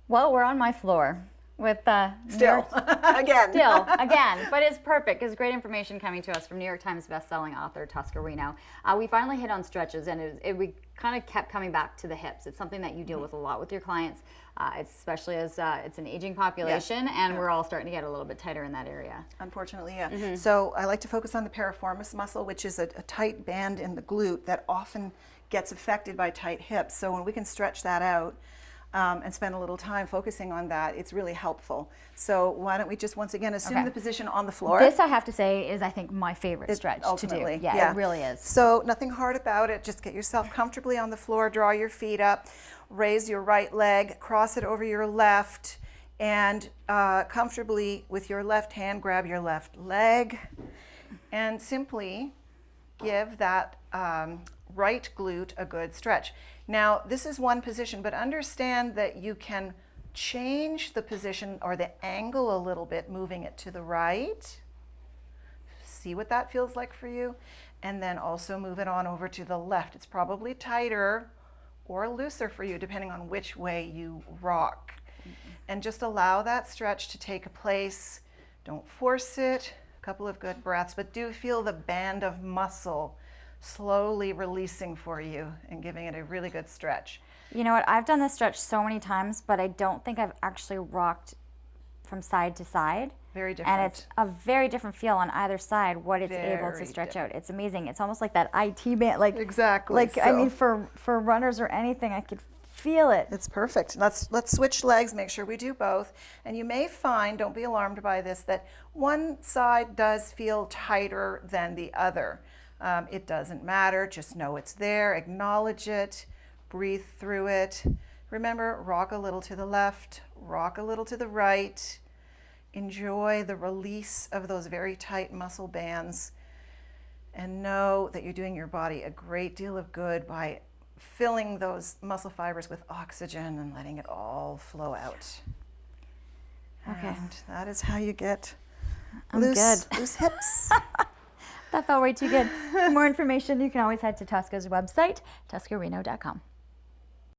Well, we're on my floor with Still, again. Still, again, but it's perfect because great information coming to us from New York Times bestselling author Tosca Reno. We finally hit on stretches, and we kind of kept coming back to the hips. It's something that you deal with a lot with your clients, especially as it's an aging population, Yes. and we're all starting to get a little bit tighter in that area. Unfortunately, yeah. So I like to focus on the piriformis muscle, which is a tight band in the glute that often gets affected by tight hips. So when we can stretch that out, and spend a little time focusing on that, it's really helpful. So why don't we just once again assume the position on the floor. This, I have to say, is I think my favorite stretch to do. Yeah, it really is. So nothing hard about it. Just get yourself comfortably on the floor, draw your feet up, raise your right leg, cross it over your left, and comfortably with your left hand grab your left leg, and simply give that right glute a good stretch. Now, this is one position, but understand that you can change the position or the angle a little bit, moving it to the right. See what that feels like for you. And then also move it on over to the left. It's probably tighter or looser for you, depending on which way you rock. And just allow that stretch to take place. Don't force it. A couple of good breaths, but do feel the band of muscle slowly releasing for you and giving it a really good stretch. You know what, I've done this stretch so many times, but I don't think I've actually rocked from side to side. Very different. And it's a very different feel on either side, what it's able to stretch out. It's amazing. It's almost like that IT band. Like, exactly. Like, so. I mean, for runners or anything, I could feel it. It's perfect. Let's switch legs, make sure we do both. And you may find, don't be alarmed by this, that one side does feel tighter than the other. It doesn't matter, just know it's there, acknowledge it, breathe through it. Remember, rock a little to the left, rock a little to the right. Enjoy the release of those very tight muscle bands, and know that you're doing your body a great deal of good by filling those muscle fibers with oxygen and letting it all flow out. Okay. And that is how you get I'm loose good. hips. That felt way too good. For more information, you can always head to Tosca's website, toscareno.com.